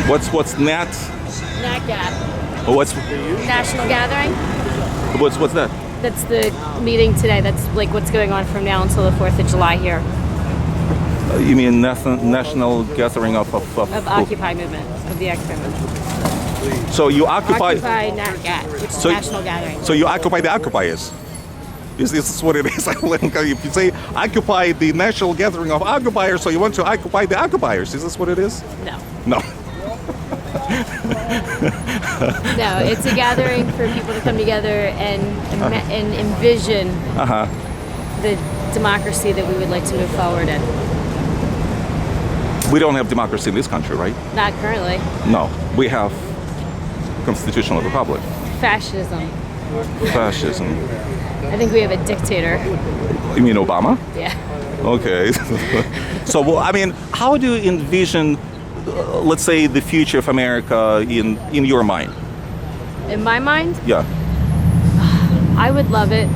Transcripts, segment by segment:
What's NAT? NatGat. What's National Gathering. what's that? That's the meeting today. That's like what's going on from now until the 4th of July here. You mean national gathering of Of Occupy movement, of the Occupy movement. So you occupy. Occupy NatGat, which is National Gathering. So you occupy the occupiers. Is this what it is? If you say occupy the national gathering of occupiers, so you want to occupy the occupiers. Is this what it is? No. No. No, it's a gathering for people to come together and envision the democracy that we would like to move forward in. We don't have democracy in this country, right? Not currently. No. We have constitutional republic. Fascism. Fascism. I think we have a dictator. You mean Obama? Yeah. Okay. So, well, I mean, how do you envision, let's say, the future of America in your mind? In my mind, Yeah. I would love it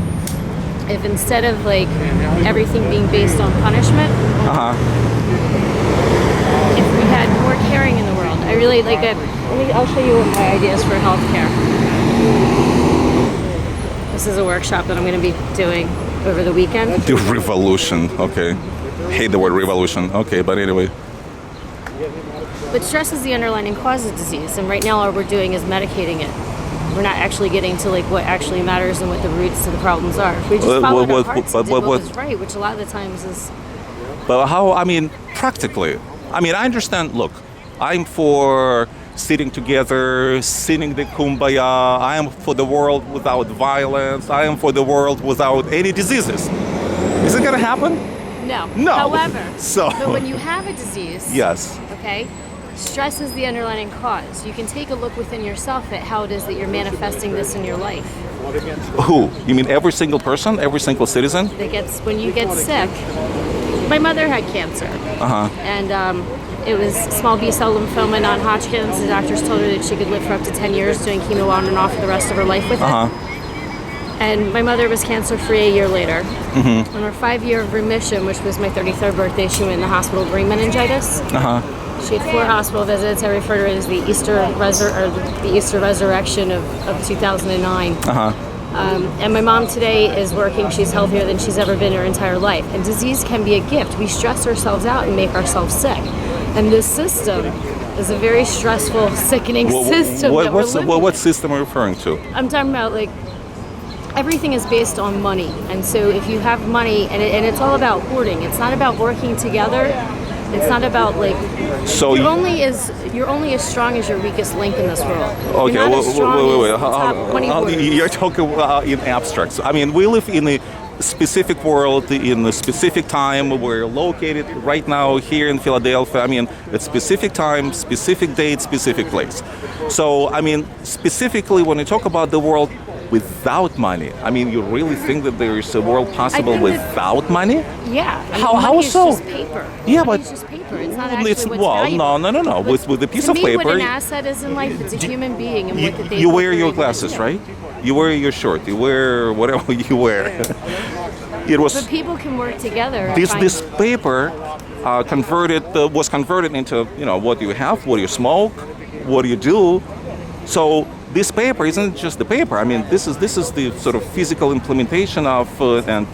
if instead of like everything being based on punishment, if we had more caring in the world. I really like it. I'll show you my ideas for healthcare. This is a workshop that I'm going to be doing over the weekend. The revolution. Okay. Hate the word revolution. Okay, but anyway. But stress is the underlying cause of disease, and right now all we're doing is medicating it. We're not actually getting to like what actually matters and what the roots of the problems are. If we just followed our hearts and did what was right, which a lot of the times is. But how? I mean, practically. I mean, I understand. Look, I'm for sitting together, singing the kumbaya. I am for the world without violence. I am for the world without any diseases. Is it gonna happen? No. No. However, So. but when you have a disease, Yes. okay, stress is the underlying cause. You can take a look within yourself at how it is that you're manifesting this in your life. Who? You mean every single person, every single citizen? That gets when you get sick. My mother had cancer, and it was small B-cell lymphoma, non-Hodgkin's. The doctors told her that she could live for up to 10 years doing chemo on and off for the rest of her life with it. And my mother was cancer-free a year later. On her 5-year remission, which was my 33rd birthday, she went in the hospital with brain meningitis. She had 4 hospital visits. I refer to it as the Easter resurrection of 2009. And my mom today is working. She's healthier than she's ever been her entire life. And disease can be a gift. We stress ourselves out and make ourselves sick. And this system is a very stressful, sickening system that we're living what in. system are you referring to? I'm talking about like everything is based on money. And so if you have money, and it's all about hoarding. It's not about working together. It's not about like you're only as strong as your weakest link in this world. Okay, you're not as strong wait. as the top money hoarders. You're talking in abstracts. I mean, we live in a specific world, in a specific time. We're located right now here in Philadelphia. I mean, at specific time, specific date, specific place. So, I mean, specifically when you talk about the world without money, I mean, you really think that there is a world possible without money? Yeah. I mean, How money is so? just paper. Yeah, Money but is just paper. It's not actually what's well, valuable. no. With a piece to of me, paper, what an asset is in life, it's a human being and what they. you wear your glasses, right? You wear your shirt. You wear whatever you wear. It was. But people can work together. This paper was converted into what you have, what you smoke, what you do. So this paper isn't just the paper. I mean, this is the sort of physical implementation of and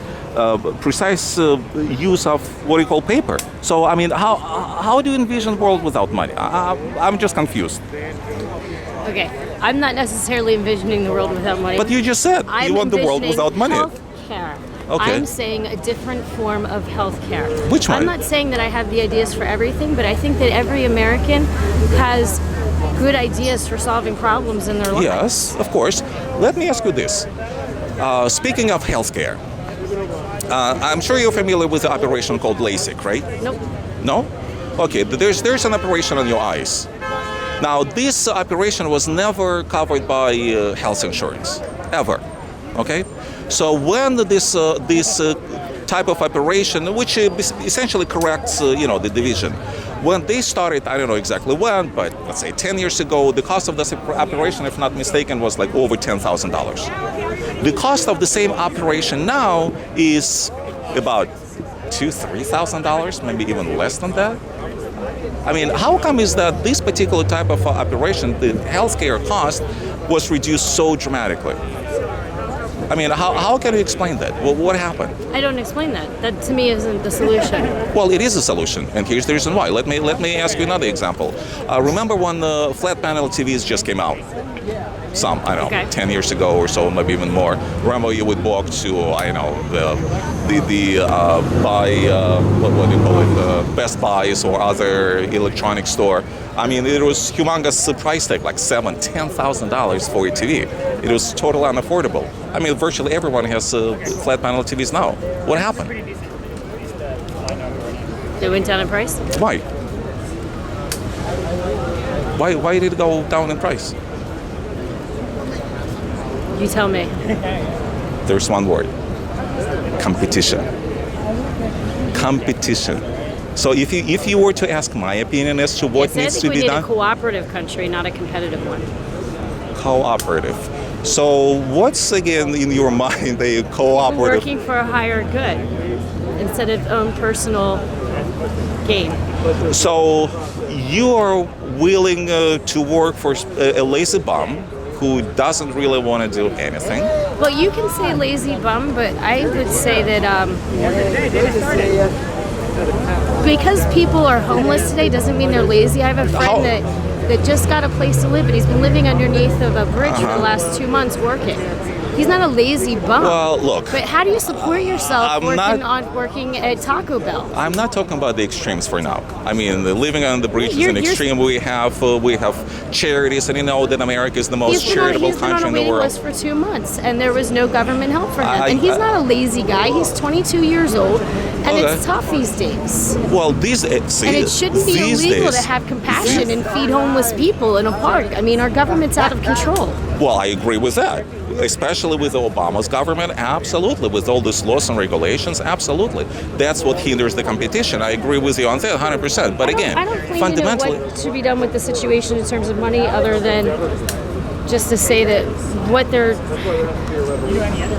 precise use of what you call paper. So I mean, how do you envision a world without money? I'm just confused. Okay, I'm not necessarily envisioning the world without money. But you just said you want the world without money. Healthcare. Okay. I'm saying a different form of healthcare. Which one? I'm not saying that I have the ideas for everything, but I think that every American has good ideas for solving problems in their life. Yes, of course. Let me ask you this. Speaking of healthcare, I'm sure you're familiar with the operation called LASIK, right? Nope. No? Okay, there's an operation on your eyes. Now, this operation was never covered by health insurance, ever. Okay? So when this type of operation, which essentially corrects, the division, when they started, I don't know exactly when, but let's say 10 years ago, the cost of this operation, if not mistaken, was like over $10,000. The cost of the same operation now is about $2,000, $3,000, maybe even less than that. I mean, how come is that this particular type of operation, the healthcare cost, was reduced so dramatically? I mean, how can you explain that? Well, what happened? I don't explain that. That to me isn't the solution. Well, it is a solution, and here's the reason why. Let me ask you another example. Remember when the flat panel TVs just came out? I don't know, 10 years ago or so, maybe even more. Remember, you would walk to, I don't know, what do you call it, Best Buys or other electronic store. I mean, it was humongous price tag, like $10,000 for a TV. It was totally unaffordable. I mean, virtually everyone has flat panel TVs now. What happened? They went down in price? Why? Why did it go down in price? You tell me. There's one word. Competition. Competition. So if you were to ask my opinion as to what needs to be done... I think we need a cooperative country, not a competitive one. Cooperative. So what's, again, in your mind, a cooperative... Working for a higher good instead of own personal gain. So you are willing to work for a lazy bum who doesn't really want to do anything. Well, you can say lazy bum, but I would say that because people are homeless today doesn't mean they're lazy. I have a friend that just got a place to live, and he's been living underneath of a bridge for the last 2 months working. He's not a lazy bum. Well, look. But how do you support yourself working at Taco Bell? I'm not talking about the extremes for now. I mean, living on the bridge is an extreme. We have charities, and you know that America is the most charitable country in the world. He's been on a waiting list for 2 months, and there was no government help for him. And he's not a lazy guy. He's 22 years old, and it's tough these days. Well, and it shouldn't be illegal to have compassion and feed homeless people in a park. I mean, our government's out of control. Well, I agree with that. Especially with Obama's government, absolutely. With all these laws and regulations, absolutely. That's what hinders the competition. I agree with you on that 100%. But again, I don't claim fundamentally... to know what should be done with the situation in terms of money other than just to say that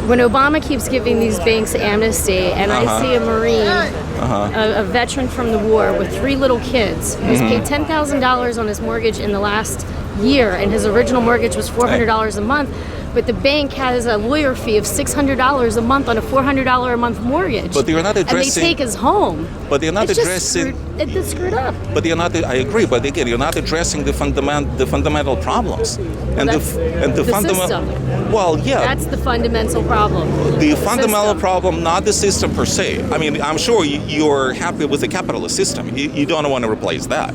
when Obama keeps giving these banks amnesty, and I see a Marine, a veteran from the war with 3 little kids, who's paid $10,000 on his mortgage in the last year, and his original mortgage was $400 a month, but the bank has a lawyer fee of $600 a month on a $400 a month mortgage. But you're not addressing... And they take his home. But you're not addressing... It's screwed up. But you're not... I agree, but again, you're not addressing the fundamental problems. And the system. Well, yeah. That's the fundamental problem. The fundamental problem, not the system per se. I mean, I'm sure you're happy with the capitalist system. You don't want to replace that,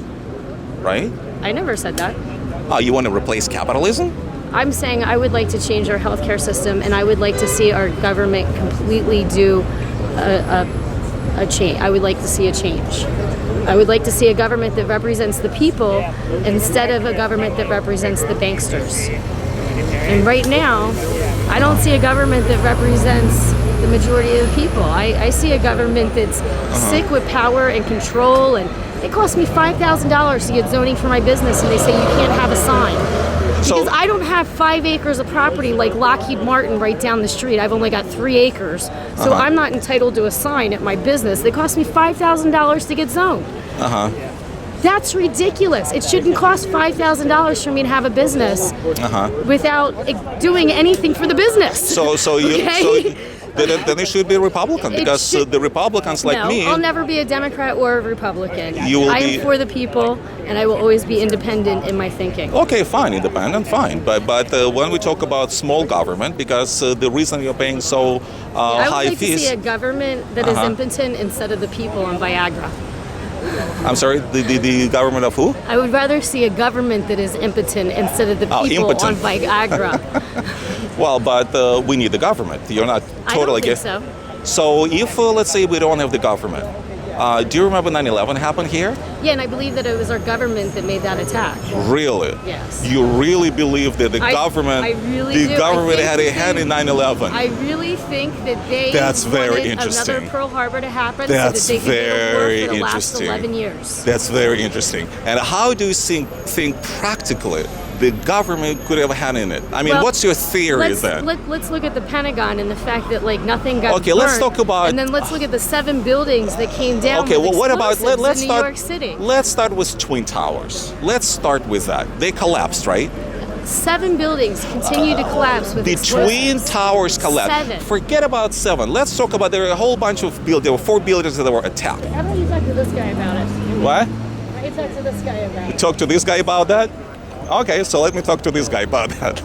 right? I never said that. You want to replace capitalism? I'm saying I would like to change our healthcare system, and I would like to see our government completely do a change. I would like to see a change. I would like to see a government that represents the people instead of a government that represents the banksters. And right now, I don't see a government that represents the majority of the people. I see a government that's sick with power and control, and it cost me $5,000 to get zoning for my business, and they say you can't have a sign. Because I don't have 5 acres of property like Lockheed Martin right down the street. I've only got 3 acres. So I'm not entitled to a sign at my business. They cost me $5,000 to get zoned. That's ridiculous. It shouldn't cost $5,000 for me to have a business without doing anything for the business. Then it should be a Republican, because the Republicans like me... I'll never be a Democrat or a Republican. I am for the people, and I will always be independent in my thinking. Okay, fine, independent, fine. But when we talk about small government, because the reason you're paying so high fees... I would like to see a government that is impotent instead of the people on Viagra. I'm sorry, the government of who? I would rather see a government that is impotent instead of the people on Viagra. Well, but we need the government. You're not totally... I don't think so. So if, let's say, we don't have the government, do you remember 9/11 happened here? Yeah, and I believe that it was our government that made that attack. Really? Yes. You really believe that the government had a hand in 9/11? I really think that they wanted another Pearl Harbor to happen so that they could get a war for the last 11 years. That's very interesting. And how do you think practically the government could have had in it? I mean, Well, what's your theory then? Let's look at the Pentagon and the fact that like nothing got Okay, let's burned. talk about- And then let's look at the 7 buildings that came down. Okay, with well, what about explosives in New start? York City? Let's start with Twin Towers. Let's start with that. They collapsed, right? 7 buildings continue to collapse with The Twin explosives. Towers collapsed. 7. Forget about 7. Let's talk about there are a whole bunch of buildings. There were 4 buildings that were attacked. How about you talk to this guy about it? What? Why don't you talk to this guy about it? Talk to this guy about that? Okay, so let me talk to this guy about that.